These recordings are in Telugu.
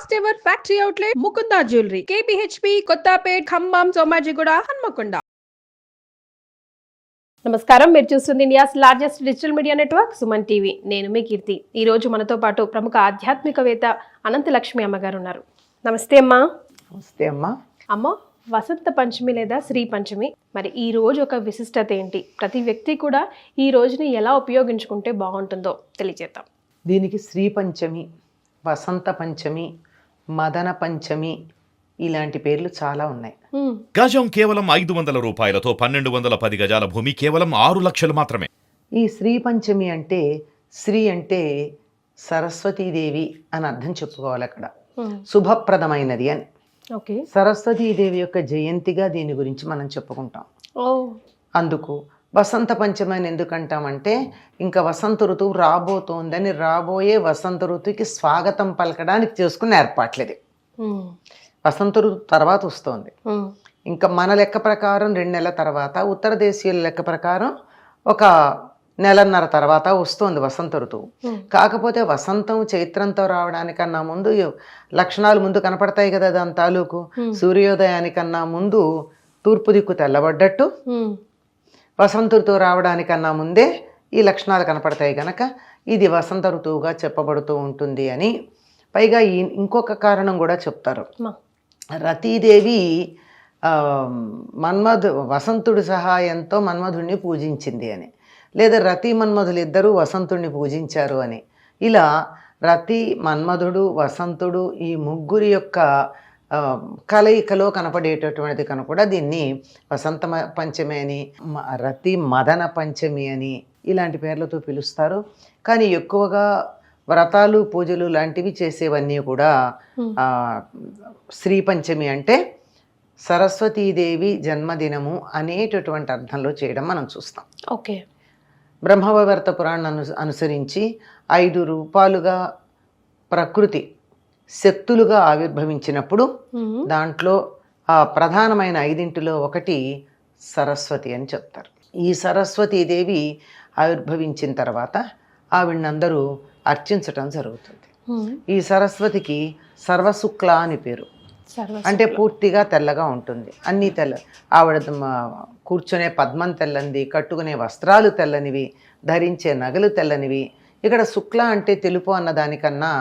First ever factory outlet Mukunda jewellery KPHB Kothapet Khammam Somajiguda Hanamkonda. నమస్కారం, మీరు చూస్తుంది India's largest digital media network Suman TV. నేను మీ కీర్తి. ఈ రోజు మనతో పాటు ప్రముఖ ఆధ్యాత్మికవేత్త అనంతలక్ష్మి అమ్మగారు ఉన్నారు. నమస్తే అమ్మా. నమస్తే అమ్మా. అమ్మ, వసంత పంచమి లేదా శ్రీ పంచమి, మరి ఈ రోజు ఒక విశిష్టత ఏంటి? ప్రతి వ్యక్తి కూడా ఈ రోజుని ఎలా ఉపయోగించుకుంటే బాగుంటుందో తెలియజేద్దాం. దీనికి శ్రీ పంచమి, వసంత పంచమి, మదన పంచమి ఇలాంటి పేర్లు చాలా ఉన్నాయి. గజం కేవలం 500 రూపాయలతో 1210 గజాల భూమి కేవలం 6 లక్షలు మాత్రమే. ఈ శ్రీ పంచమి అంటే శ్రీ అంటే సరస్వతీదేవి అని అర్థం చెప్పుకోవాలి. అక్కడ శుభప్రదమైనది అని. సరస్వతీదేవి యొక్క జయంతిగా దీని గురించి మనం చెప్పుకుంటాం. అందుకు వసంత పంచమి అని ఎందుకంటామంటే ఇంకా వసంత ఋతువు రాబోతోందని, రాబోయే వసంత ఋతువుకి స్వాగతం పలకడానికి చేసుకున్న ఏర్పాట్లేదు. వసంత ఋతువు తర్వాత వస్తుంది. ఇంకా మన లెక్క ప్రకారం 2 నెలల తర్వాత, ఉత్తర దేశీయుల లెక్క ప్రకారం 1 నెలన్నర తర్వాత వస్తుంది వసంత ఋతువు. కాకపోతే వసంతం చైత్రంతో రావడానికన్నా ముందు లక్షణాలు ముందు కనపడతాయి కదా. దాని తాలూకు సూర్యోదయానికన్నా ముందు తూర్పు దిక్కు తెల్లబడ్డట్టు, వసంత ఋతువు రావడానికన్నా ముందే ఈ లక్షణాలు కనపడతాయి కనుక ఇది వసంత ఋతువుగా చెప్పబడుతూ ఉంటుంది అని. పైగా ఇంకొక కారణం కూడా చెప్తారు. రతీదేవి వసంతుడి సహాయంతో మన్మధుడిని పూజించింది అని, లేదా రతి మన్మధులు ఇద్దరూ వసంతుడిని పూజించారు అని. ఇలా రతి, మన్మధుడు, వసంతుడు ఈ ముగ్గురి యొక్క కలయికలో కనపడేటటువంటిది కనుక కూడా దీన్ని వసంత పంచమి అని, రతి మదన పంచమి అని ఇలాంటి పేర్లతో పిలుస్తారు. కానీ ఎక్కువగా వ్రతాలు, పూజలు లాంటివి చేసేవన్నీ కూడా శ్రీ పంచమి అంటే సరస్వతీదేవి జన్మదినము అనేటటువంటి అర్థంలో చేయడం మనం చూస్తాం. ఓకే. బ్రహ్మవైవర్త పురాణాన్ని అనుసరించి 5 రూపాలుగా ప్రకృతి శక్తులుగా ఆవిర్భవించినప్పుడు దాంట్లో ఆ ప్రధానమైన 5 ఒకటి సరస్వతి అని చెప్తారు. ఈ సరస్వతీదేవి ఆవిర్భవించిన తర్వాత ఆవిడందరూ అర్చించటం జరుగుతుంది. ఈ సరస్వతికి సర్వశుక్ల అని పేరు. అంటే పూర్తిగా తెల్లగా ఉంటుంది, అన్నీ తెల్ల. ఆవిడ కూర్చునే పద్మం తెల్లంది, కట్టుకునే వస్త్రాలు తెల్లనివి, ధరించే నగలు తెల్లనివి. ఇక్కడ శుక్ల అంటే తెలుపు అన్న దానికన్నా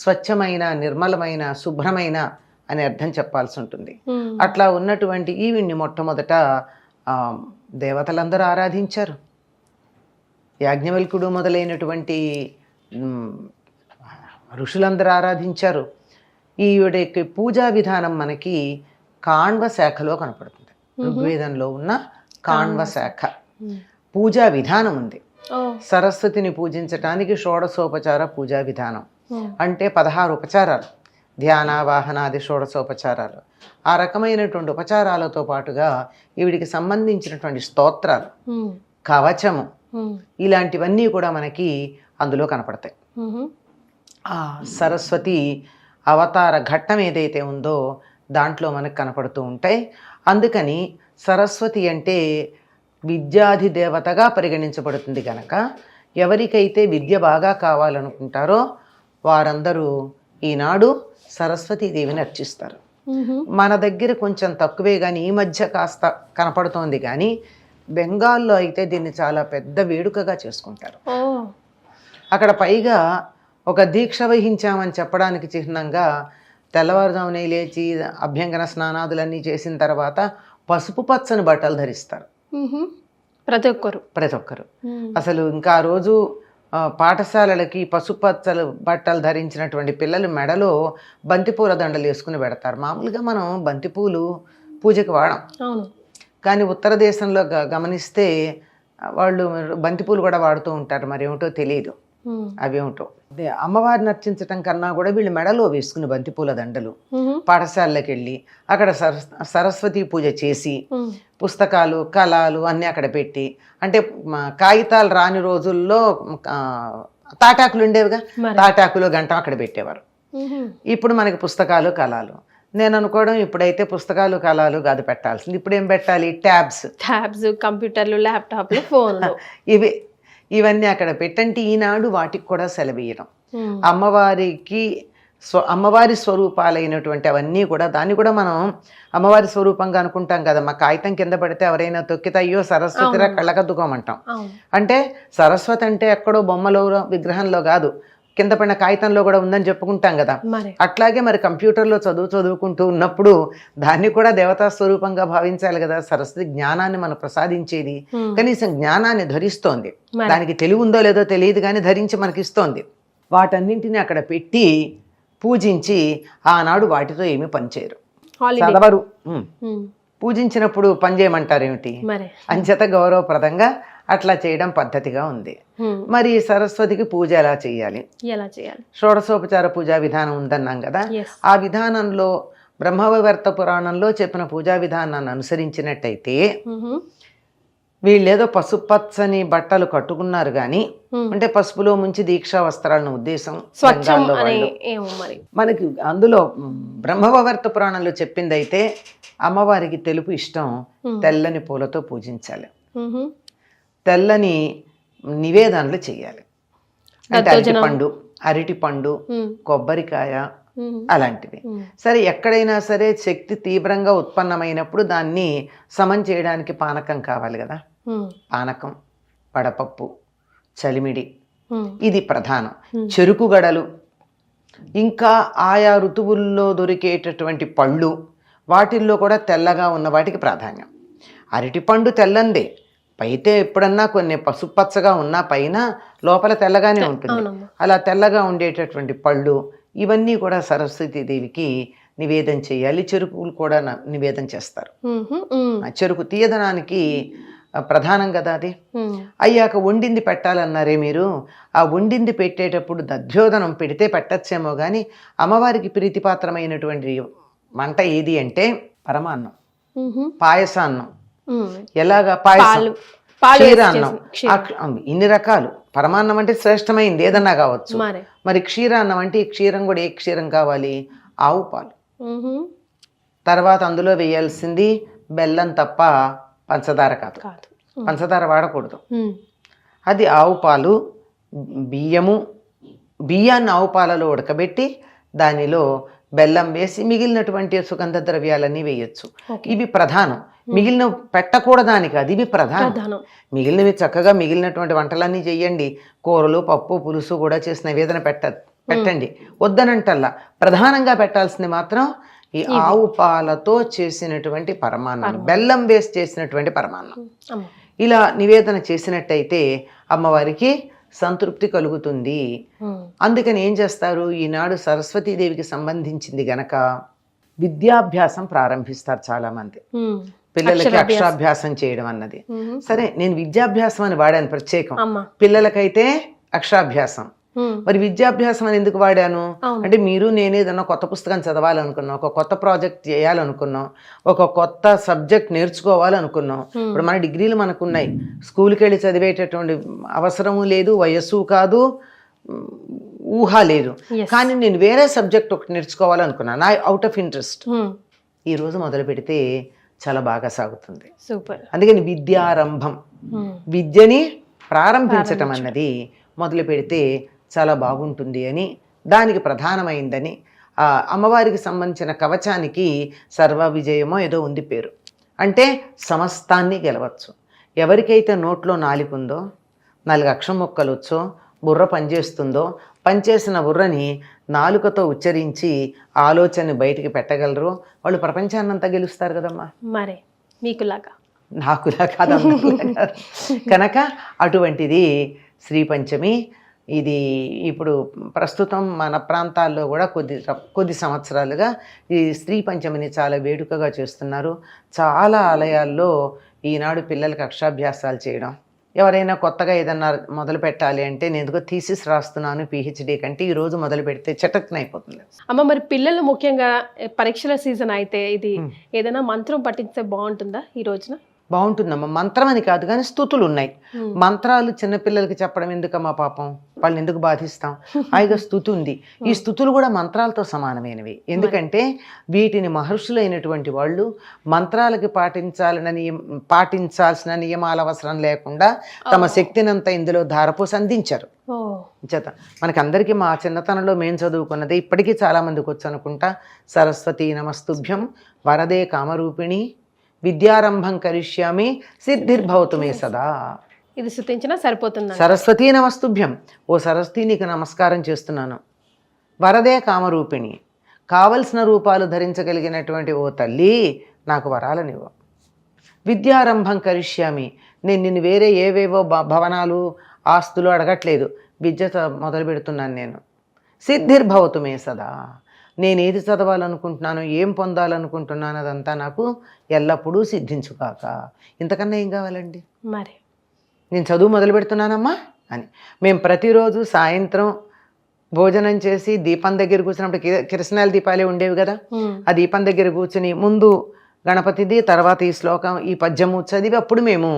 స్వచ్ఛమైన, నిర్మలమైన, శుభ్రమైన అని అర్థం చెప్పాల్సి ఉంటుంది. అట్లా ఉన్నటువంటి ఈవిడ్ని మొట్టమొదట దేవతలందరూ ఆరాధించారు. యాజ్ఞవల్కుడు మొదలైనటువంటి ఋషులందరూ ఆరాధించారు. ఈవిడ యొక్క పూజా విధానం మనకి కాణ్వ శాఖలో కనపడుతుంది. ఋగ్వేదంలో ఉన్న కాణ్వ శాఖ పూజా విధానం ఉంది. సరస్వతిని పూజించటానికి షోడశోపచార పూజా విధానం అంటే 16 ఉపచారాలు, ధ్యాన, వాహనాది షోడశోపచారాలు. ఆ రకమైనటువంటి ఉపచారాలతో పాటుగా ఈవిడికి సంబంధించినటువంటి స్తోత్రాలు, కవచము ఇలాంటివన్నీ కూడా మనకి అందులో కనపడతాయి. ఆ సరస్వతి అవతార ఘట్టం ఏదైతే ఉందో దాంట్లో మనకు కనపడుతూ ఉంటాయి. అందుకని సరస్వతి అంటే విద్యాధి దేవతగా పరిగణించబడుతుంది కనుక ఎవరికైతే విద్య బాగా కావాలనుకుంటారో వారందరూ ఈనాడు సరస్వతీదేవిని అర్చిస్తారు. మన దగ్గర కొంచెం తక్కువే కానీ ఈ మధ్య కాస్త కనపడుతోంది. కానీ బెంగాల్లో అయితే దీన్ని చాలా పెద్ద వేడుకగా చేసుకుంటారు. అక్కడ పైగా ఒక దీక్ష వహించామని చెప్పడానికి చిహ్నంగా తెల్లవారుజామునే లేచి అభ్యంగన స్నానాదులన్నీ చేసిన తర్వాత పసుపు పచ్చని బట్టలు ధరిస్తారు ప్రతి ఒక్కరు. అసలు ఇంకా ఆ రోజు పాఠశాలలకి పసుపు పచ్చలు బట్టలు ధరించినటువంటి పిల్లలు మెడలో బంతిపూల దండలు వేసుకుని పెడతారు. మామూలుగా మనం బంతిపూలు పూజకి వాడం, కానీ ఉత్తర దేశంలో గమనిస్తే వాళ్ళు బంతిపూలు కూడా వాడుతూ ఉంటారు. మరి ఏమిటో తెలియదు అవేమిటో. అమ్మవారిని అర్చించటం కన్నా కూడా వీళ్ళు మెడలో వేసుకుని బంతిపూల దండలు పాఠశాలకి వెళ్ళి అక్కడ సరస్వతి పూజ చేసి పుస్తకాలు, కళాలు అన్నీ అక్కడ పెట్టి, అంటే కాగితాలు రాని రోజుల్లో తాటాకులు ఉండేవిగా, తాటాకులు గంట అక్కడ పెట్టేవారు. ఇప్పుడు మనకి పుస్తకాలు, కళాలు. నేను అనుకోవడం ఇప్పుడైతే పుస్తకాలు, కళాలు కాదు పెట్టాల్సింది. ఇప్పుడు ఏం పెట్టాలి? ట్యాబ్స్, కంప్యూటర్లు, ల్యాప్టాప్లు, ఫోన్లు ఇవన్నీ అక్కడ పెట్టంటే ఈనాడు వాటికి కూడా సెలవు ఇవ్వడం. అమ్మవారికి అమ్మవారి స్వరూపాలైనటువంటి అవన్నీ కూడా, దాన్ని కూడా మనం అమ్మవారి స్వరూపంగా అనుకుంటాం కదా. మా కాగితం కింద పడితే ఎవరైనా తొక్కితే అయ్యో సరస్వతిరా కళ్ళకద్దుకోమంటాం. అంటే సరస్వతి అంటే ఎక్కడో బొమ్మలో విగ్రహంలో కాదు, కింద పడిన కాగితంలో కూడా ఉందని చెప్పుకుంటాం కదా. అట్లాగే మరి కంప్యూటర్లో చదువుకుంటూ ఉన్నప్పుడు దాన్ని కూడా దేవతా స్వరూపంగా భావించాలి కదా. సరస్వతి జ్ఞానాన్ని మనం ప్రసాదించేది, కనీసం జ్ఞానాన్ని ధరిస్తోంది. దానికి తెలివి ఉందో లేదో తెలియదు కానీ ధరించి మనకిస్తోంది. వాటన్నింటినీ అక్కడ పెట్టి పూజించి ఆనాడు వాటితో ఏమీ పనిచేయరు, చదవరు. పూజించినప్పుడు పని చేయమంటారేమిటి? అంచేత గౌరవప్రదంగా అట్లా చేయడం పద్ధతిగా ఉంది. మరి సరస్వతికి పూజ ఎలా చేయాలి? షోడశోపచార పూజా విధానం ఉందన్నాం కదా. ఆ విధానంలో బ్రహ్మవైవర్త పురాణంలో చెప్పిన పూజా విధానాన్ని అనుసరించినట్టయితే వీళ్ళేదో పసుపచ్చని బట్టలు కట్టుకున్నారు కానీ, అంటే పసుపులో ముంచి దీక్షా వస్త్రాలను ఉద్దేశం. మనకి అందులో బ్రహ్మవైవర్త పురాణంలో చెప్పింది అయితే అమ్మవారికి తెలుపు ఇష్టం, తెల్లని పూలతో పూజించాలి, తెల్లని నివేదనలు చేయాలి. అంటే అరటి పండు, కొబ్బరికాయ అలాంటివి. సరే, ఎక్కడైనా సరే శక్తి తీవ్రంగా ఉత్పన్నమైనప్పుడు దాన్ని సమం చేయడానికి పానకం కావాలి కదా. పానకం, వడపప్పు, చలిమిడి, ఇది ప్రధానం. చెరుకు గడలు, ఇంకా ఆయా ఋతువుల్లో దొరికేటటువంటి పళ్ళు, వాటిల్లో కూడా తెల్లగా ఉన్న వాటికి ప్రాధాన్యం. అరటిపండు తెల్లందే, పైతే ఎప్పుడన్నా కొన్ని పసుపచ్చగా ఉన్నా పైన లోపల తెల్లగానే ఉంటుంది. అలా తెల్లగా ఉండేటటువంటి పళ్ళు ఇవన్నీ కూడా సరస్వతీదేవికి నివేదన చేయాలి. చెరుకులు కూడా నివేదన చేస్తారు. చెరుకు తీయదనానికి ప్రధానం కదా అది. అయ్యాక వండింది పెట్టాలన్నారే మీరు, ఆ వండింది పెట్టేటప్పుడు దధ్యోదనం పెడితే పెట్టచ్చేమో కానీ అమ్మవారికి ప్రీతిపాత్రమైనటువంటి వంట ఏది అంటే పరమాన్నం, పాయసాన్నం. ఎలాగా? పాయసం, క్షీరాన్నం, ఇన్ని రకాలు. పరమాన్నం అంటే శ్రేష్టమైంది ఏదన్నా కావచ్చు. మరి క్షీరాన్నం అంటే ఈ క్షీరం కూడా ఏ క్షీరం కావాలి? ఆవు పాలు. తర్వాత అందులో వేయాల్సింది బెల్లం తప్ప పంచదార కాదు, పంచదార వాడకూడదు. అది ఆవు పాలు, బియ్యాన్ని ఆవు పాలలో ఉడకబెట్టి దానిలో బెల్లం వేసి మిగిలినటువంటి సుగంధ ద్రవ్యాలన్నీ వేయచ్చు. ఇవి ప్రధానం. మిగిలిన పెట్టకూడదానికి అది ఇవి ప్రధానం. మిగిలినవి చక్కగా మిగిలినటువంటి వంటలన్నీ చెయ్యండి. కూరలు, పప్పు, పులుసు కూడా చేసిన నివేదన పెట్టండి, వద్దనంటల్లా. ప్రధానంగా పెట్టాల్సింది మాత్రం ఈ ఆవు పాలతో చేసినటువంటి పరమాన్నం, బెల్లం వేసి చేసినటువంటి పరమాన్నం. ఇలా నివేదన చేసినట్టయితే అమ్మవారికి సంతృప్తి కలుగుతుంది. అందుకని ఏం చేస్తారు, ఈనాడు సరస్వతీదేవికి సంబంధించింది గనక విద్యాభ్యాసం ప్రారంభిస్తారు చాలా మంది. పిల్లలకి అక్షరాభ్యాసం చేయడం అన్నది. సరే, నేను విద్యాభ్యాసం అని వాడాను ప్రత్యేకం, పిల్లలకైతే అక్షరాభ్యాసం. మరి విద్యాభ్యాసం అని ఎందుకు వాడాను అంటే, మీరు నేను ఏదన్నా కొత్త పుస్తకం చదవాలనుకున్నాం, ఒక కొత్త ప్రాజెక్ట్ చేయాలనుకున్నాం, ఒక కొత్త సబ్జెక్ట్ నేర్చుకోవాలనుకున్నాం. ఇప్పుడు మన డిగ్రీలు మనకున్నాయి, స్కూల్కి వెళ్ళి చదివేటటువంటి అవసరము లేదు, వయస్సు కాదు, ఊహ లేదు. కానీ నేను వేరే సబ్జెక్ట్ ఒకటి నేర్చుకోవాలనుకున్నాను, నా అవుట్ ఆఫ్ ఇంట్రెస్ట్. ఈ రోజు మొదలు పెడితే చాలా బాగా సాగుతుంది. అందుకని విద్యారంభం, విద్యని ప్రారంభించటం అన్నది మొదలు పెడితే చాలా బాగుంటుంది అని, దానికి ప్రధానమైందని. అమ్మవారికి సంబంధించిన కవచానికి సర్వ విజయమో ఏదో ఉంది పేరు. అంటే సమస్తాన్ని గెలవచ్చు. ఎవరికైతే నోట్లో నాలుగుందో, 4 అక్షరం ముక్కలు వచ్చో, బుర్ర పనిచేస్తుందో, పనిచేసిన బుర్రని నాలుకతో ఉచ్చరించి ఆలోచనని బయటికి పెట్టగలరు, వాళ్ళు ప్రపంచాన్నంతా గెలుస్తారు కదమ్మా. మరే మీకులాగా నాకులా కాదమ్మా. కనుక అటువంటిది శ్రీ పంచమి. ఇది ఇప్పుడు ప్రస్తుతం మన ప్రాంతాల్లో కూడా కొద్ది సంవత్సరాలుగా ఈ శ్రీ పంచమిని చాలా వేడుకగా చేస్తున్నారు. చాలా ఆలయాల్లో ఈనాడు పిల్లలకి అక్షరాభ్యాసాలు చేయడం. ఎవరైనా కొత్తగా ఏదన్నా మొదలు పెట్టాలి అంటే, నేను ఎందుకో థీసిస్ రాస్తున్నాను పిహెచ్డి కంటే ఈరోజు మొదలు పెడితే చటక్కున అయిపోతుంది. అమ్మ, మరి పిల్లలు ముఖ్యంగా పరీక్షల సీజన్ అయితే ఇది ఏదైనా మంత్రం పఠిస్తే బాగుంటుందా ఈ రోజున? బాగుంటుందమ్మా. మంత్రం అని కాదు కానీ స్తుతులు ఉన్నాయి. మంత్రాలు చిన్నపిల్లలకి చెప్పడం ఎందుకమ్మా, పాపం వాళ్ళని ఎందుకు బాధిస్తాం? హాయిగా స్తుతి ఉంది. ఈ స్తుతులు కూడా మంత్రాలతో సమానమైనవి. ఎందుకంటే వీటిని మహర్షులైనటువంటి వాళ్ళు మంత్రాలకి పాటించాల్సిన నియమాల అవసరం లేకుండా తమ శక్తినంతా ఇందులో ధారపోసి అందించారు. చేత మనకి అందరికీ మా చిన్నతనంలో మేము చదువుకున్నది ఇప్పటికీ చాలామందికి వచ్చు అనుకుంటా. సరస్వతీ నమస్తుభ్యం వరదే కామరూపిణి విద్యారంభం కరిష్యామి సిద్ధిర్భవతు మే సదా. ఇది శృతించినా సరిపోతుంది. సరస్వతీ నమస్తుభ్యం, ఓ సరస్వతి నీకు నమస్కారం చేస్తున్నాను. వరదే కామరూపిణి, కావలసిన రూపాలు ధరించగలిగినటువంటి ఓ తల్లి నాకు వరాలనివ్వు. విద్యారంభం కరిష్యామి, నేను నిన్ను వేరే ఏవేవో భవనాలు ఆస్తులు అడగట్లేదు, విద్య మొదలు పెడుతున్నాను నేను. సిద్ధిర్భవతు మే సదా, నేను ఏది చదవాలనుకుంటున్నాను, ఏం పొందాలనుకుంటున్నాను అదంతా నాకు ఎల్లప్పుడూ సిద్ధించుగాక. ఇంతకన్నా ఏం కావాలండి? మరి నేను చదువు మొదలు పెడుతున్నానమ్మా అని. మేము ప్రతిరోజు సాయంత్రం భోజనం చేసి దీపం దగ్గర కూర్చున్నప్పుడు కిరసనాల దీపాలే ఉండేవి కదా, ఆ దీపం దగ్గర కూర్చుని ముందు గణపతిది, తర్వాత ఈ శ్లోకం ఈ పద్యము చదివి అప్పుడు మేము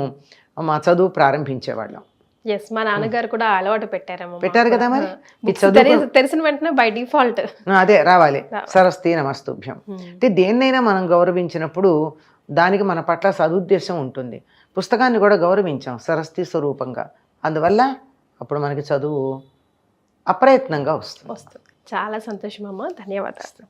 మా చదువు ప్రారంభించేవాళ్ళం. ఎస్, మా నాన్నగారు కూడా అలవాటు పెట్టారు కదా. మరి తెలిసిన వెంటనే బై డిఫాల్ట్ అదే రావాలి, సరస్వతీ నమస్తుభ్యం. అంటే దేన్నైనా మనం గౌరవించినప్పుడు దానికి మన పట్ల సదుద్దేశం ఉంటుంది. పుస్తకాన్ని కూడా గౌరవించాం సరస్వతి స్వరూపంగా, అందువల్ల అప్పుడు మనకి చదువు అప్రయత్నంగా వస్తుంది. చాలా సంతోషం అమ్మ, ధన్యవాదాలు.